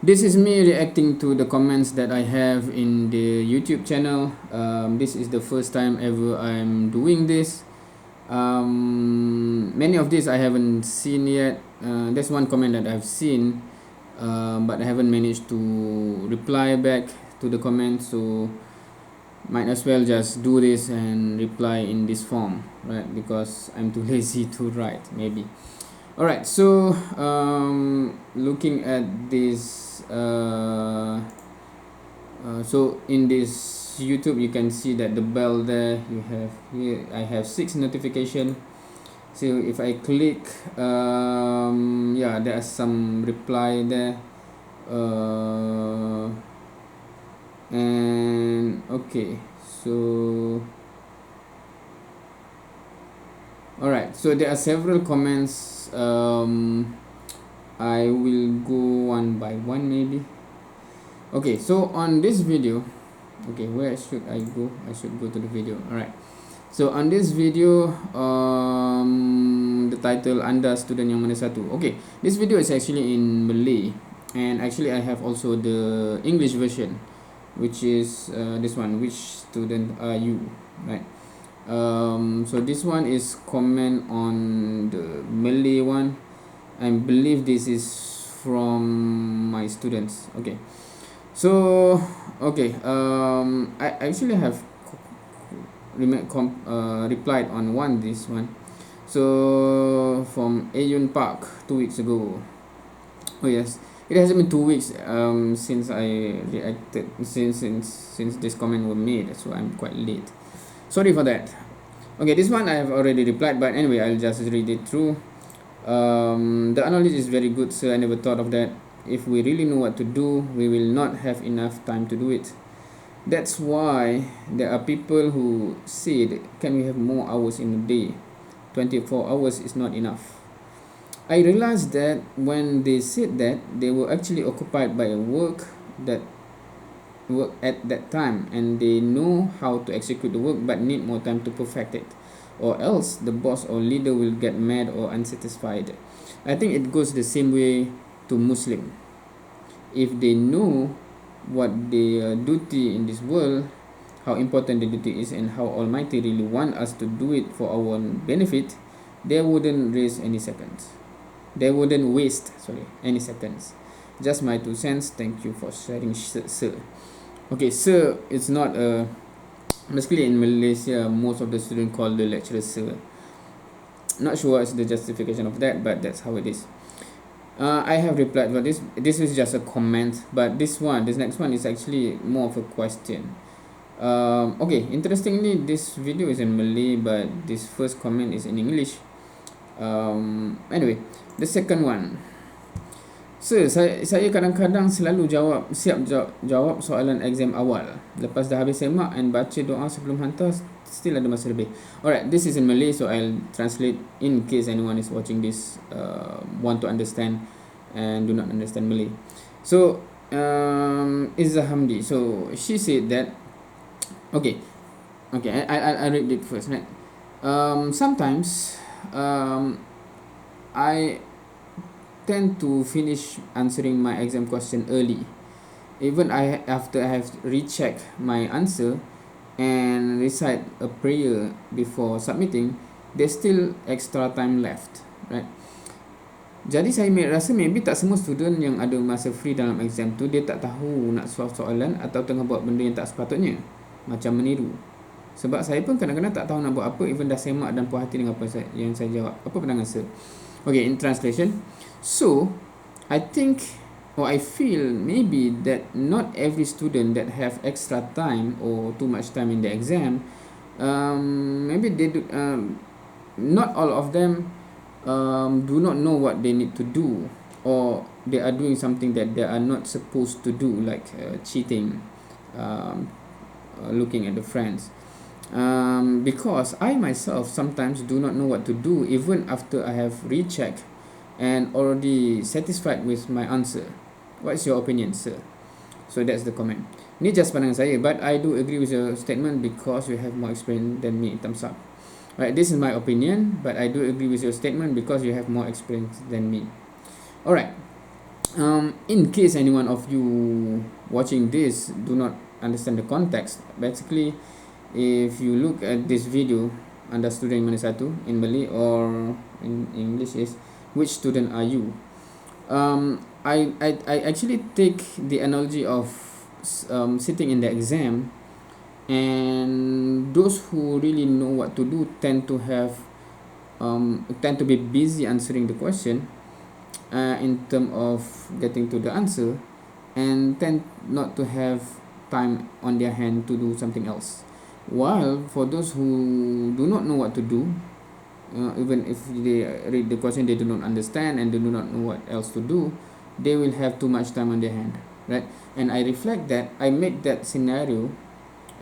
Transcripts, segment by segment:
This is me reacting to the comments that I have in the YouTube channel. This is the first time ever I'm doing this. Many of these I haven't seen yet. There's one comment that I've seen, but I haven't managed to reply back to the comments, so might as well just do this and reply in this form, right? Because I'm too lazy to write, maybe. Alright, so looking at this, so in this YouTube you can see that the bell there, you have here I have 6 notification. So if I click, yeah, there are some reply there, and okay, so alright, so there are several comments. I will go one by one maybe. Okay, so on this video, okay, where should I go? I should go to the video. Alright, so on this video, the title Anda student yang mana satu. Okay, this video is actually in Malay, and actually I have also the English version, which is this one. Which student are you, right? So this one is comment on the Malay one. I believe this is from my students. Okay, so okay, I actually have replied on this one. So from Ayun Park 2 weeks ago. Oh yes, it hasn't been 2 weeks since I reacted, since this comment were made, so I'm quite late. Sorry for that. Okay, this one I have already replied, but anyway, I'll just read it through. The knowledge is very good, sir. I never thought of that. If we really know what to do, we will not have enough time to do it. That's why there are people who said, can we have more hours in a day? 24 hours is not enough. I realized that when they said that, they were actually occupied by a work at that time, and they know how to execute the work but need more time to perfect it, or else the boss or leader will get mad or unsatisfied. I think it goes the same way to Muslim. If they know what their duty in this world, how important the duty is, and how Almighty really want us to do it for our benefit, they wouldn't waste any seconds. Any seconds. Just my 2 cents. Thank you for sharing, sir. Okay, sir, it's not a basically in Malaysia, most of the students call the lecturer sir. Not sure what's the justification of that, but that's how it is. I have replied for this. This is just a comment, but this next one is actually more of a question. Okay, interestingly, this video is in Malay, but this first comment is in English. Anyway, the second one. Sir, saya kadang-kadang selalu siap jawab soalan exam awal. Lepas dah habis semak and baca doa sebelum hantar, still ada masa lebih. Alright, this is in Malay, so I'll translate in case anyone is watching this want to understand and do not understand Malay. So, Izzah Hamdi. So, she said that, okay, I read it first, right? Sometimes, I tend to finish answering my exam question early, even after I have rechecked my answer and recite a prayer before submitting. There's still extra time left, right? Jadi saya rasa maybe tak semua student yang ada masa free dalam exam tu, dia tak tahu nak solve soalan atau tengah buat benda yang tak sepatutnya, macam meniru. Sebab saya pun kadang-kadang tak tahu nak buat apa, even dah semak dan puas hati dengan apa yang saya jawab. Apa pandangan sir? Okay, in translation, so I think, or I feel maybe that not every student that have extra time or too much time in the exam, maybe they do, not all of them do not know what they need to do, or they are doing something that they are not supposed to do, like cheating, looking at the friends. Because I myself sometimes do not know what to do even after I have rechecked and already satisfied with my answer. What's your opinion, sir? So that's the comment. Ni just pandangan saya, but I do agree with your statement because you have more experience than me. Thumbs up. Right, this is my opinion, but I do agree with your statement because you have more experience than me. Alright. In case anyone of you watching this do not understand the context, basically if you look at this video under student mana satu in Malay or in English is which student are you. I actually take the analogy of sitting in the exam, and those who really know what to do tend to be busy answering the question in terms of getting to the answer, and tend not to have time on their hand to do something else. While for those who do not know what to do, even if they read the question, they do not understand and they do not know what else to do, they will have too much time on their hand, right? And I reflect that, I make that scenario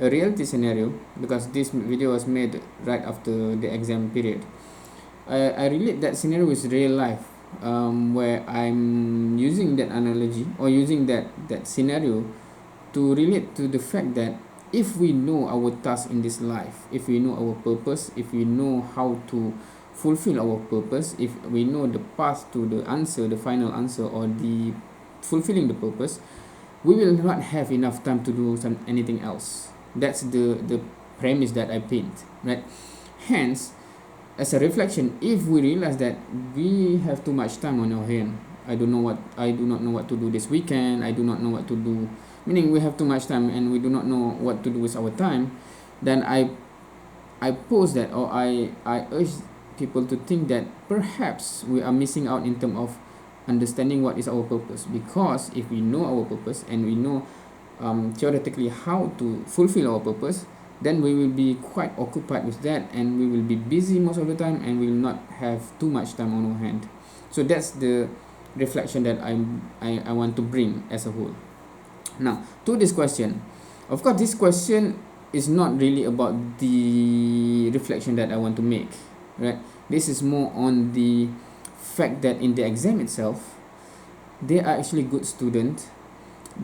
a reality scenario, because this video was made right after the exam period. I relate that scenario with real life, where I'm using that analogy or using that scenario to relate to the fact that if we know our task in this life, if we know our purpose, if we know how to fulfill our purpose, if we know the path to the answer, the final answer, or the fulfilling the purpose, we will not have enough time to do anything else. That's the premise that I paint, right? Hence, as a reflection, if we realize that we have too much time on our hand, I do not know what to do this weekend, I do not know what to do, meaning we have too much time and we do not know what to do with our time, then I pose that, or I urge people to think that perhaps we are missing out in terms of understanding what is our purpose. Because if we know our purpose and we know theoretically how to fulfill our purpose, then we will be quite occupied with that, and we will be busy most of the time, and we will not have too much time on our hand. So that's the reflection that I want to bring as a whole. Now, to this question, of course this question is not really about the reflection that I want to make, right? This is more on the fact that in the exam itself, they are actually good students,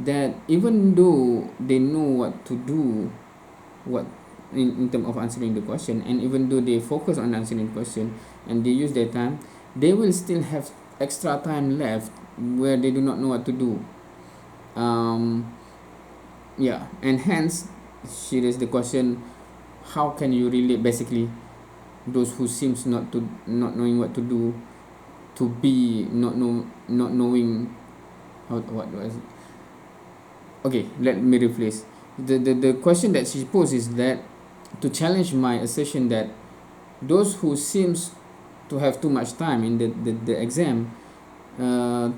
that even though they know what to do, what in terms of answering the question, and even though they focus on answering the question and they use their time, they will still have extra time left where they do not know what to do. Yeah, and hence she raised the question, how can you relate basically those who seems not knowing what to do to be not knowing what was it? Okay, let me rephrase. The question that she posed is that to challenge my assertion that those who seems to have too much time in the exam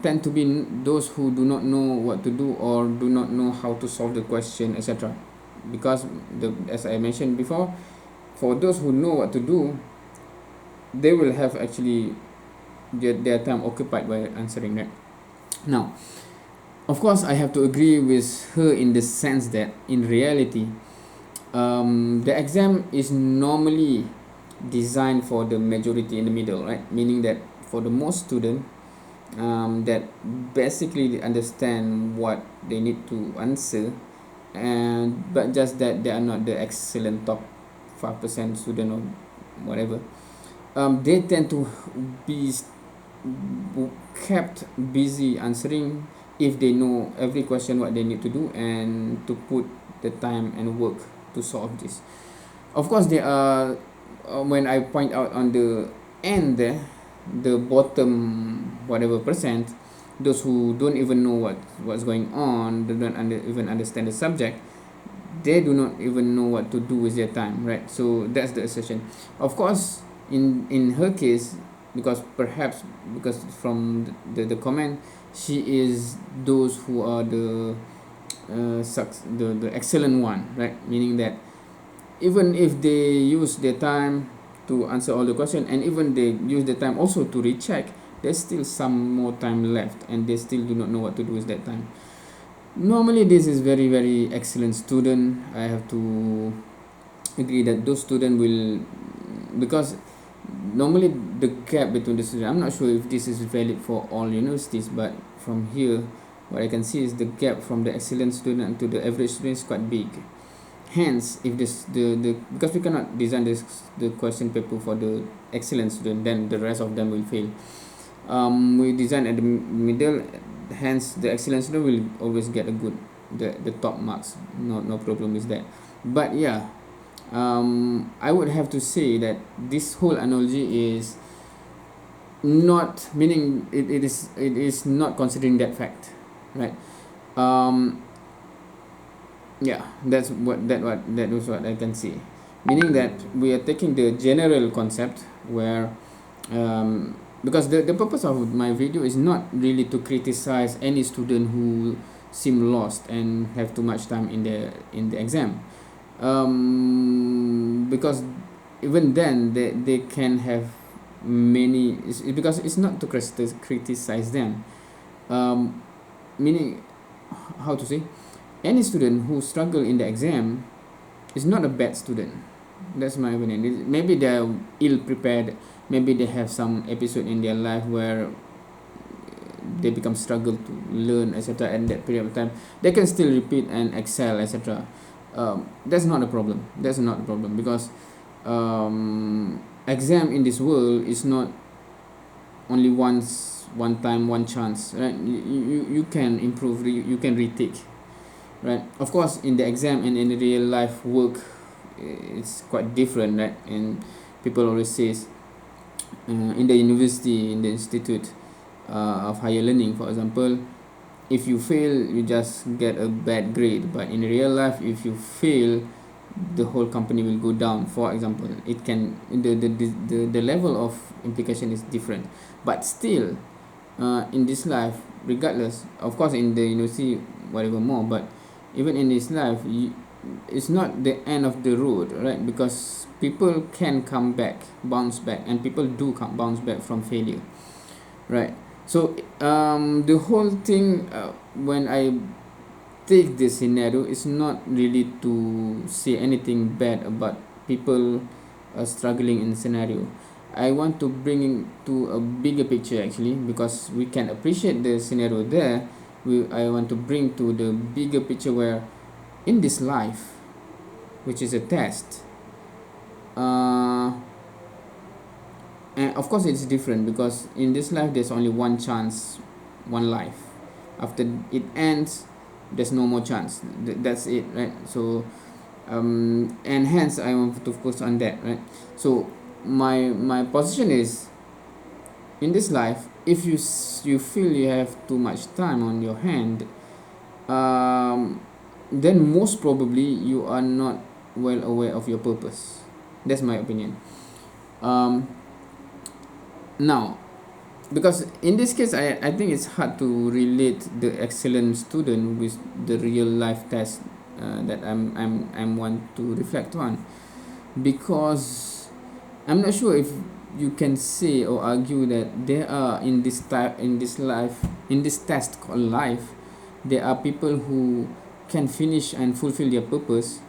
tend to be those who do not know what to do or do not know how to solve the question, etc. Because as I mentioned before, for those who know what to do, they will have actually their time occupied by answering that. Now, of course, I have to agree with her in the sense that in reality, the exam is normally designed for the majority in the middle, right? Meaning that for the most student that basically they understand what they need to answer, and but just that they are not the excellent top 5% student or whatever, they tend to be kept busy answering if they know every question what they need to do and to put the time and work to solve this. Of course, there are when I point out on the end there, the bottom whatever percent, those who don't even know what's going on, they don't even understand the subject, they do not even know what to do with their time, right? So that's the assertion. Of course, in her case, because from the comment, she is those who are the excellent one, right? Meaning that even if they use their time to answer all the questions, and even they use the time also to recheck, there's still some more time left and they still do not know what to do with that time. Normally this is very excellent student. I have to agree that those students will, because normally the gap between the students, I'm not sure if this is valid for all universities, but from here what I can see is the gap from the excellent student to the average student is quite big. Hence, if this because we cannot design the question paper for the excellent student, then the rest of them will fail. We design at the middle, hence the excellent student will always get a good the top marks. No problem with that. But yeah, I would have to say that this whole analogy is not meaning it is not considering that fact, right? um yeah, that was what I can see, meaning that we are taking the general concept where because the purpose of my video is not really to criticize any student who seem lost and have too much time in the exam, because even then they can have many because it's not to criticize them, meaning how to say, any student who struggle in the exam is not a bad student. That's my opinion. Maybe they're ill prepared, maybe they have some episode in their life where they become struggle to learn, etc. And that period of time they can still repeat and excel, etc. That's not a problem. That's not a problem, because exam in this world is not only one time, one chance, right? You can improve, you can retake, right? Of course, in the exam and in the real life work, it's quite different, right? And people always says, in the university, in the institute of higher learning, for example, if you fail, you just get a bad grade. But in real life, if you fail, the whole company will go down, for example. It can, the level of implication is different, but still, in this life, regardless, of course in the university whatever more, but even in this life, it's not the end of the road, right? Because people can come back, bounce back, and people do bounce back from failure, right? So the whole thing, when I take this scenario, is not really to say anything bad about people struggling in scenario. I want to bring to a bigger picture, actually, because we can appreciate the scenario there. I want to bring to the bigger picture where in this life, which is a test, and of course it's different, because in this life there's only one chance, one life. After it ends, there's no more chance. That's it, right? So and hence I want to focus on that, right? So my position is, in this life, if you feel you have too much time on your hand, then most probably you are not well aware of your purpose. That's my opinion. Now, because in this case, I think it's hard to relate the excellent student with the real life test that I'm want to reflect on, because I'm not sure if you can say or argue that there are in this test called life, there are people who can finish and fulfill their purpose,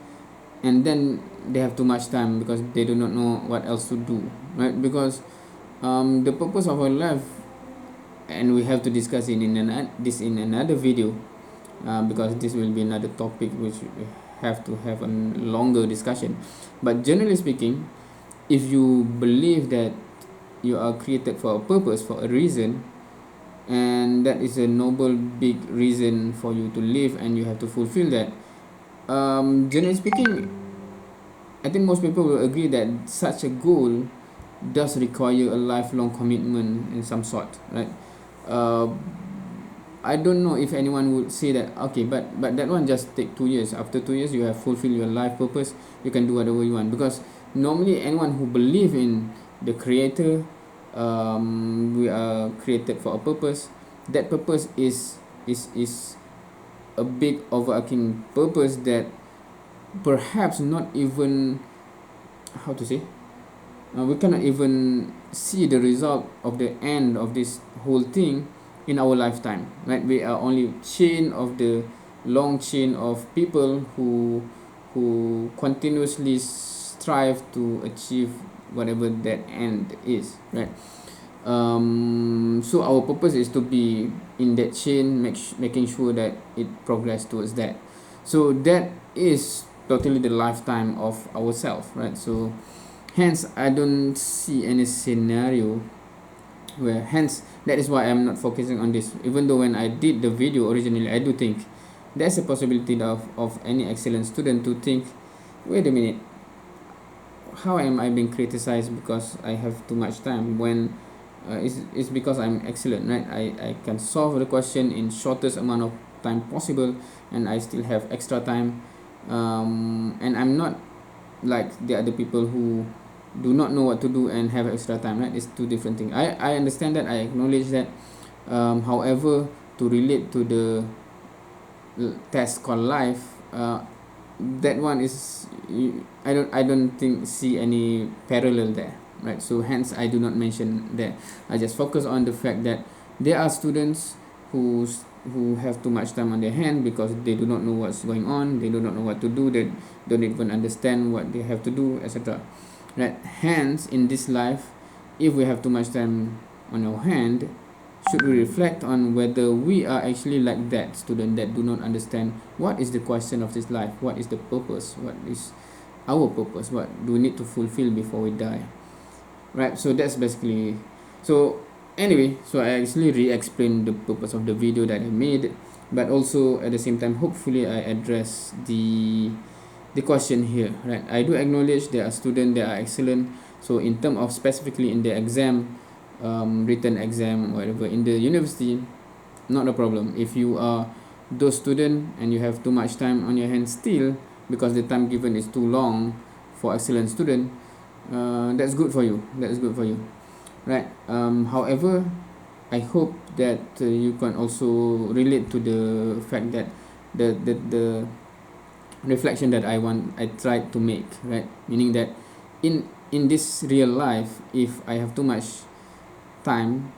and then they have too much time because they do not know what else to do, right? Because the purpose of our life, and we have to discuss it in another video, because this will be another topic which we have to have a longer discussion. But generally speaking, if you believe that you are created for a purpose, for a reason, and that is a noble big reason for you to live, and you have to fulfill that, generally speaking, I think most people will agree that such a goal does require a lifelong commitment in some sort, right? I don't know if anyone would say that, okay, but that one just take 2 years. After 2 years, you have fulfilled your life purpose. You can do whatever you want. Because normally, anyone who believe in the Creator, we are created for a purpose. That purpose is a big overarching purpose that perhaps not even, how to say, we cannot even see the result of the end of this whole thing in our lifetime, right? We are only chain of the long chain of people who continuously strive to achieve whatever that end is, right? So our purpose is to be in that chain, making sure that it progress towards that. So that is totally the lifetime of ourselves, right? So hence I don't see any scenario where hence that is why I'm not focusing on this. Even though when I did the video originally, I do think there's a possibility of any excellent student to think, wait a minute, how am I being criticized because I have too much time, when it's because I'm excellent, right? I can solve the question in shortest amount of time possible, and I still have extra time, and I'm not like the other people who do not know what to do and have extra time, right? It's two different things. I understand that, I acknowledge that. However, to relate to the test called life, that one is, I don't think see any parallel there, right? So hence I do not mention that. I just focus on the fact that there are students who have too much time on their hand because they do not know what's going on, they do not know what to do, they don't even understand what they have to do, etc., right? Hence in this life, if we have too much time on our hand, should we reflect on whether we are actually like that student that do not understand what is the question of this life, what is the purpose, what is our purpose, what do we need to fulfill before we die, right? So that's basically, so anyway, so I actually re-explained the purpose of the video that I made, but also at the same time hopefully I address the question here, right? I do acknowledge there are students that are excellent, so in terms of specifically in the exam, written exam, whatever, in the university, not a problem. If you are those student and you have too much time on your hands still, because the time given is too long for excellent student, that's good for you, that's good for you, right? However, I hope that you can also relate to the fact that the reflection that I tried to make, right? Meaning that in this real life, if I have too much time,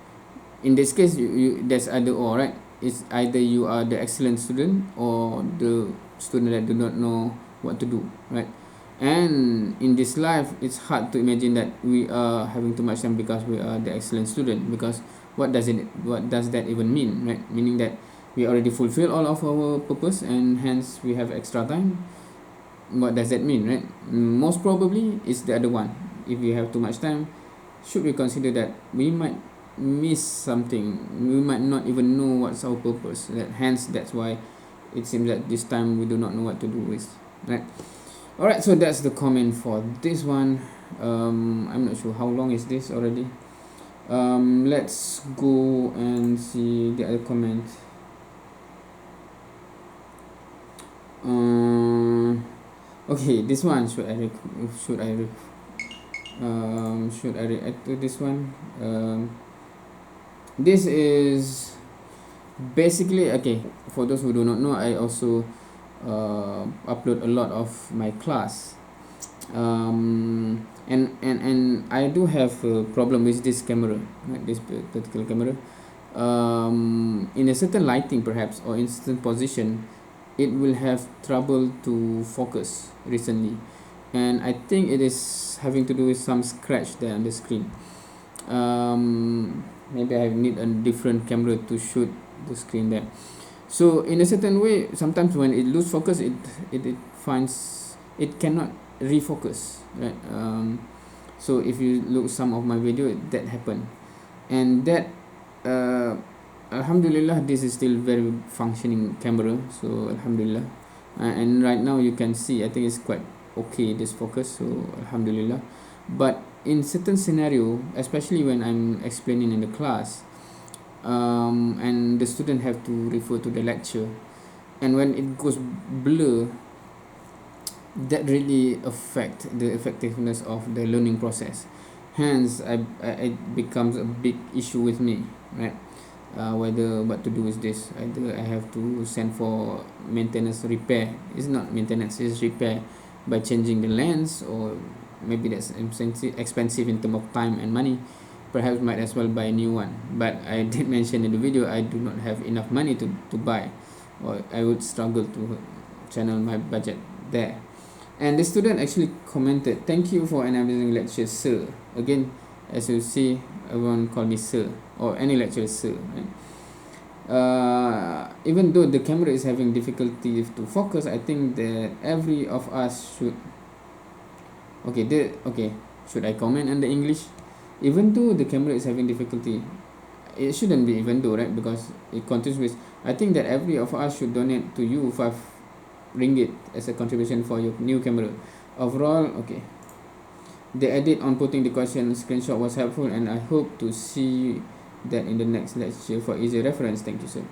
in this case, there's either or, right? It's either you are the excellent student or the student that do not know what to do, right? And in this life, it's hard to imagine that we are having too much time because we are the excellent student, because what does that even mean, right? Meaning that we already fulfill all of our purpose and hence we have extra time. What does that mean, right? Most probably it's the other one. If we have too much time, should we consider that we might miss something, we might not even know what's our purpose, that hence that's why it seems that this time we do not know what to do with, right? All right, so that's the comment for this one. I'm not sure how long is this already. Let's go and see the other comment. Okay, this one, should I react to this one? This is basically, okay, for those who do not know, I also upload a lot of my class, and I do have a problem with this camera, right? This particular camera, in a certain lighting perhaps, or in certain position, it will have trouble to focus recently, and I think it is having to do with some scratch there on the screen. Maybe I need a different camera to shoot the screen there. So in a certain way, sometimes when it lose focus, it finds it cannot refocus, right? So if you look some of my video, that happened, and that alhamdulillah, this is still very functioning camera, so alhamdulillah, and right now you can see, I think it's quite okay, this focus, so alhamdulillah. But in certain scenario, especially when I'm explaining in the class, and the student have to refer to the lecture, and when it goes blur, that really affect the effectiveness of the learning process. Hence it becomes a big issue with me, right? Whether what to do with this, either I have to send for maintenance repair, it's not maintenance, it's repair, by changing the lens, or maybe that's expensive in terms of time and money, perhaps might as well buy a new one. But I did mention in the video, I do not have enough money to buy, or I would struggle to channel my budget there. And the student actually commented, "Thank you for an amazing lecture, sir." Again, as you see, everyone call me sir, or any lecturer sir, right? Even though the camera is having difficulty to focus, I think that every of us should, okay, should I comment on the English? even though the camera is having difficulty, it shouldn't be even though, right? Because it continues with, I think that every of us should donate to you 5 ringgit as a contribution for your new camera. Overall, okay, the edit on putting the question screenshot was helpful, and I hope to see that in the next lecture for easy reference. Thank you, sir.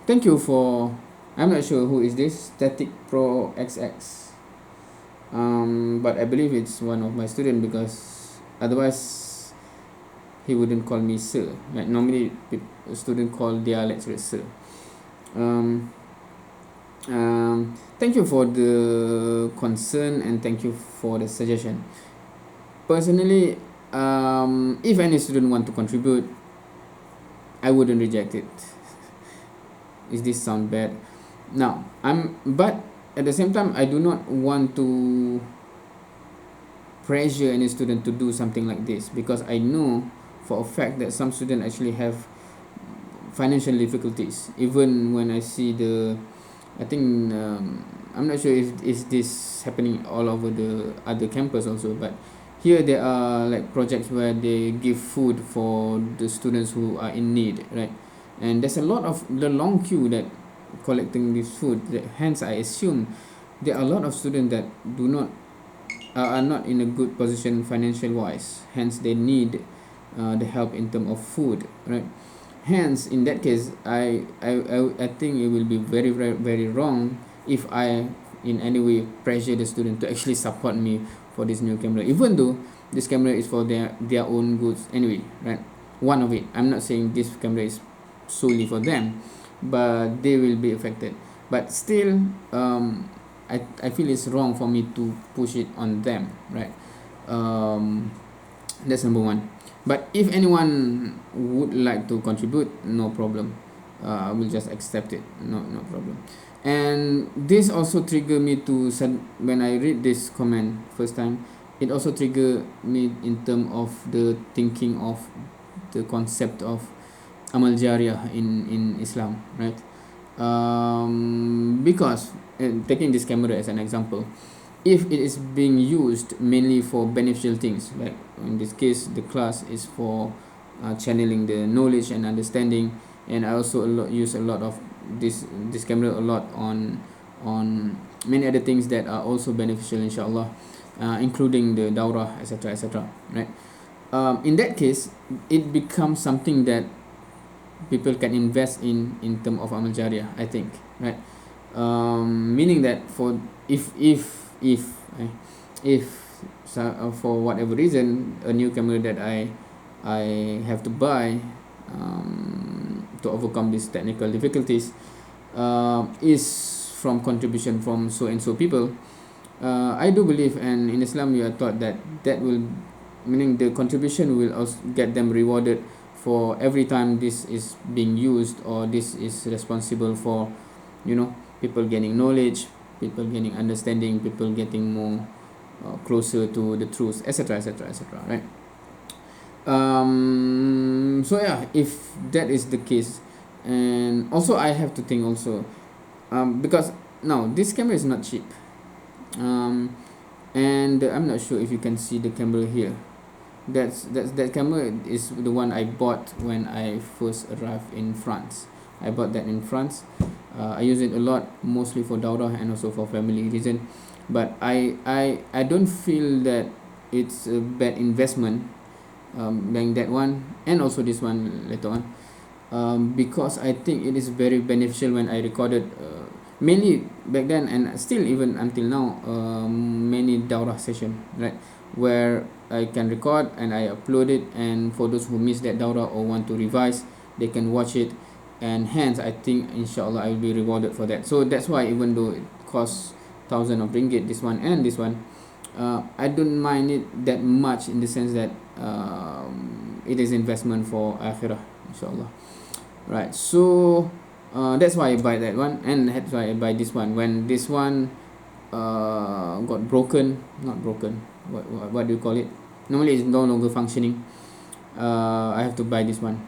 Thank you for, I'm not sure who is this, Static Pro XX. But I believe it's one of my students, because otherwise he wouldn't call me sir. Like normally a student call their lecturer sir. Thank you for the concern, and thank you for the suggestion. Personally, if any student want to contribute, I wouldn't reject it. Is this sound bad? Now, but at the same time, I do not want to pressure any student to do something like this, because I know for a fact that some students actually have financial difficulties. Even when I see I think I'm not sure if is this happening all over the other campus also, but here there are like projects where they give food for the students who are in need, right? And there's a lot of the long queue that collecting this food. Hence, I assume there are a lot of students that are not in a good position financial wise. Hence, they need the help in terms of food, right? Hence, in that case, I think it will be very, very, very wrong if I in any way pressure the student to actually support me for this new camera, even though this camera is for their own goods anyway, right? One of it, I'm not saying this camera is solely for them, but they will be affected. But still, I feel it's wrong for me to push it on them, right? That's number one. But if anyone would like to contribute, no problem. I will just accept it. No problem. And this also triggered me to when I read this comment first time, it also triggered me in terms of the thinking of the concept of amal jariyah in Islam, right? Because taking this camera as an example, if it is being used mainly for beneficial things, like in this case the class is for channeling the knowledge and understanding, and I also use a lot of this camera a lot on many other things that are also beneficial, inshallah, including the dawrah, etc., right? In that case, it becomes something that people can invest in term of amal jariyah, I think, right? Meaning that for if for whatever reason a new camera that I have to buy to overcome these technical difficulties is from contribution from so and so people, I do believe, and in Islam we are taught that will, meaning the contribution will also get them rewarded for every time this is being used, or this is responsible for, people gaining knowledge, people gaining understanding, people getting more closer to the truth, etc., right? So yeah, if that is the case, and also I have to think also, because now this camera is not cheap, and I'm not sure if you can see the camera here. That camera is the one I bought when I first arrived in France. I bought that in France. I use it a lot, mostly for dawrah and also for family reason. But I don't feel that it's a bad investment, buying that one and also this one later on, because I think it is very beneficial when I recorded, mainly back then and still even until now, many dawrah session, right, where I can record and I upload it, and for those who miss that dawrah or want to revise, they can watch it, and hence I think inshallah I will be rewarded for that. So that's why, even though it costs thousands of ringgit, this one and this one, I don't mind it that much, in the sense that it is investment for akhirah, inshallah, right? So that's why I buy that one, and that's why I buy this one. When this one got broken, not broken, what do you call it, normally it's no longer functioning, I have to buy this one.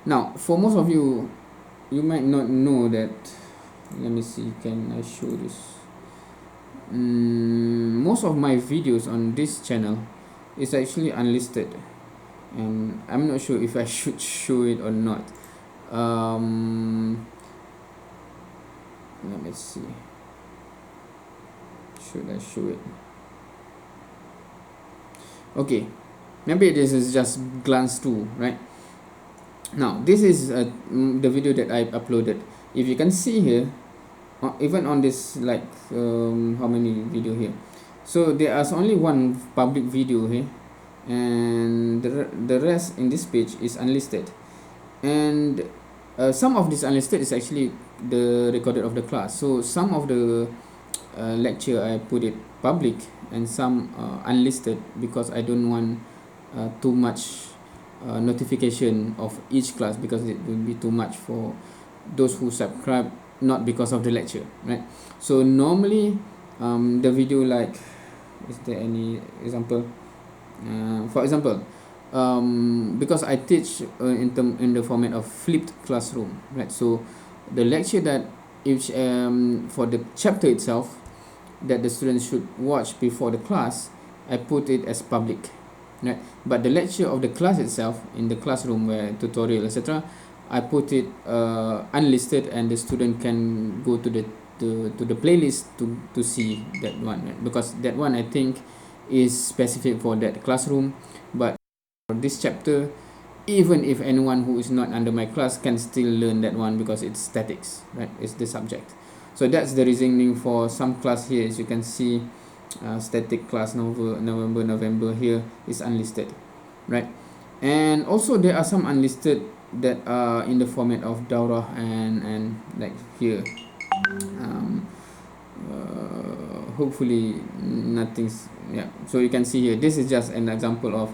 Now for most of you, you might not know that, let me see, can I show this? most of my videos on this channel is actually unlisted, and I'm not sure if I should show it or not. Let me see, should I show it? Okay, maybe this is just glance through, right? Now this is the video that I uploaded. If you can see here, even on this, like how many video here, so there is only one public video here, and the rest in this page is unlisted. And some of this unlisted is actually the recorded of the class. So some of the lecture I put it public, and some unlisted, because I don't want too much notification of each class, because it will be too much for those who subscribe, not because of the lecture, right? So normally the video, like, is there any example? For example, because I teach in the format of flipped classroom, right? So the lecture that each for the chapter itself that the students should watch before the class, I put it as public, right? But the lecture of the class itself in the classroom, where tutorial, etc., I put it unlisted, and the student can go to the playlist to see that one, right? Because that one, I think, is specific for that classroom. But for this chapter, even if anyone who is not under my class can still learn that one, because it's statics, right? It's the subject. So that's the reasoning for some class here. As you can see, static class November here is unlisted, right? And also there are some unlisted that are in the format of daurah, and like here, hopefully nothing's, yeah. So you can see here, this is just an example of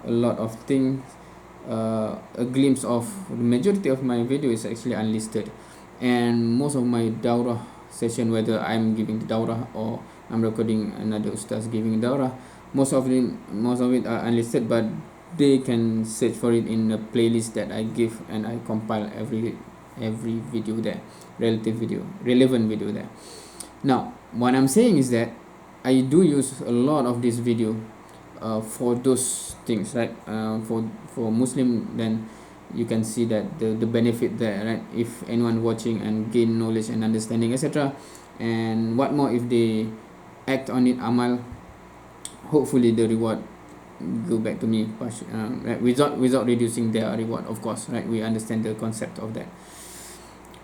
a lot of things. A glimpse of the majority of my video is actually unlisted, and most of my daurah session, whether I'm giving the daurah or I'm recording another ustaz giving daurah, most of it are unlisted, but they can search for it in the playlist that I give, and I compile every video there, relevant video there. Now what I'm saying is that I do use a lot of this video for those things, right? For Muslim, then you can see that the benefit there, right? If anyone watching and gain knowledge and understanding, etc., and what more if they act on it, amal, hopefully the reward go back to me, right? Without reducing their reward, of course, right? We understand the concept of that.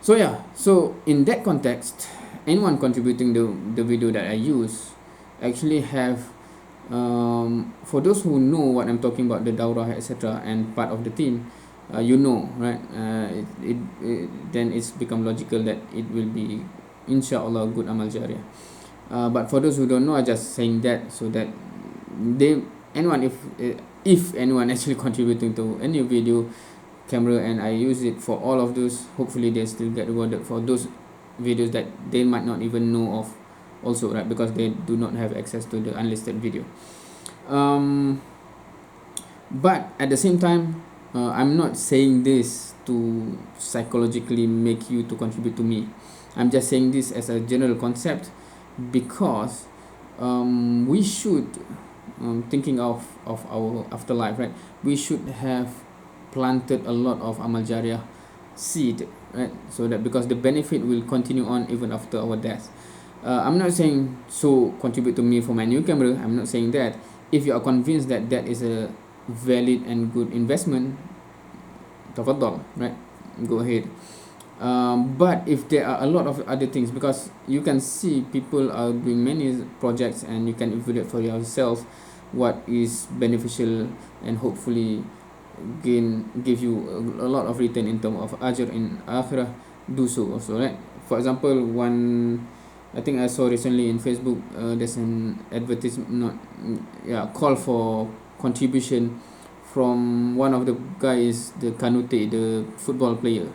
So yeah, so in that context, anyone contributing the video that I use actually have, for those who know what I'm talking about, the daurah, etc., and part of the team, you know, right? Then it's become logical that it will be, inshallah, good amal jariyah. But for those who don't know, I just saying that so that if anyone actually contributing to any video camera, and I use it for all of those, hopefully they still get rewarded for those videos that they might not even know of also, right? Because they do not have access to the unlisted video. But at the same time, I'm not saying this to psychologically make you to contribute to me. I'm just saying this as a general concept, because we should, thinking of our afterlife, right? We should have planted a lot of amal jariyah seed, right? So that, because the benefit will continue on even after our death. I'm not saying so contribute to me for my new camera. I'm not saying that. If you are convinced that that is a valid and good investment, tafaddal, right? Go ahead. But if there are a lot of other things, because you can see people are doing many projects, and you can evaluate for yourself what is beneficial, and hopefully give you a lot of return in terms of ajr in akhirah, do so also, right? For example, I think I saw recently in Facebook, there's an advertisement, call for contribution from one of the guys, the Canute, the football player.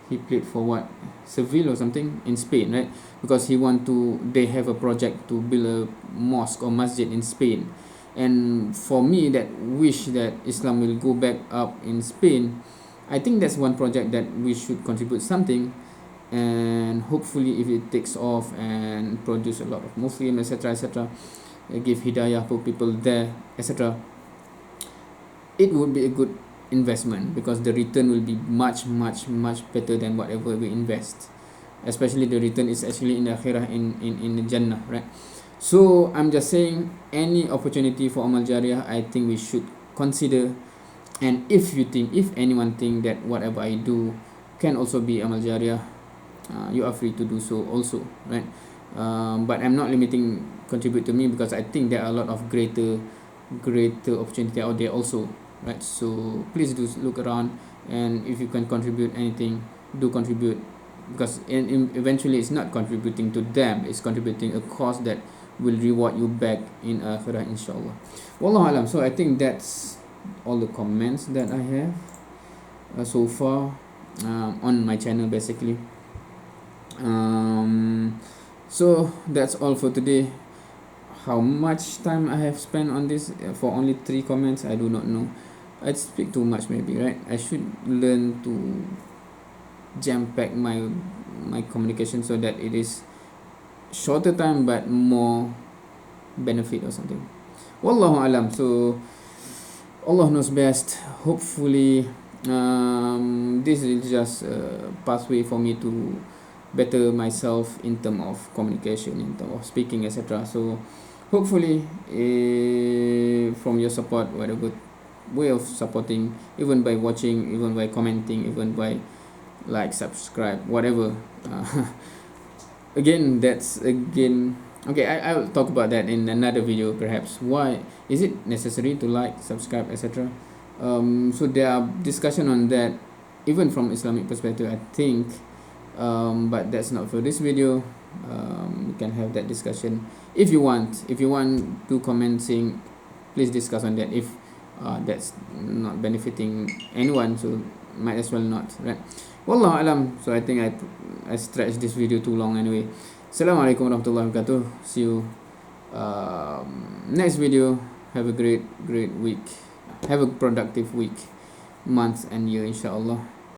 He played for what, Seville or something in Spain, right? Because they have a project to build a mosque or masjid in Spain. And for me, that wish that Islam will go back up in Spain, I think that's one project that we should contribute something. and hopefully if it takes off and produce a lot of Muslim, etc., etc., give hidayah for people there, etc., it would be a good investment, because the return will be much better than whatever we invest, especially the return is actually in the akhirah, in the Jannah, right? So I'm just saying, any opportunity for amal jariyah, I think we should consider. And if anyone think that whatever I do can also be amal jariyah, you are free to do so also, right? But I'm not limiting contribute to me, because I think there are a lot of greater opportunity out there also, right? So please do look around, and if you can contribute anything, do contribute, because eventually it's not contributing to them, it's contributing a cause that will reward you back in akhirah, inshallah. Wallahu alam. So I think that's all the comments that I have so far on my channel, basically. So that's all for today. How much time I have spent on this for only 3 comments, I do not know. I speak too much maybe, right? I should learn to jam pack my communication so that it is shorter time but more benefit or something. Wallahu alam. So Allah knows best. Hopefully this is just a pathway for me to better myself in terms of communication, in terms of speaking, etc. So hopefully from your support, whatever way of supporting, even by watching, even by commenting, even by like, subscribe, whatever, okay, I'll talk about that in another video perhaps. Why is it necessary to like, subscribe, etc.? So there are discussion on that even from Islamic perspective, I think, but that's not for this video. We can have that discussion if you want to comment saying, please discuss on that. If that's not benefiting anyone, so might as well not, right? Wallahu alam. So I think I stretched this video too long anyway. Assalamualaikum warahmatullahi wabarakatuh. See you next video. Have a great week. Have a productive week, month and year, inshallah.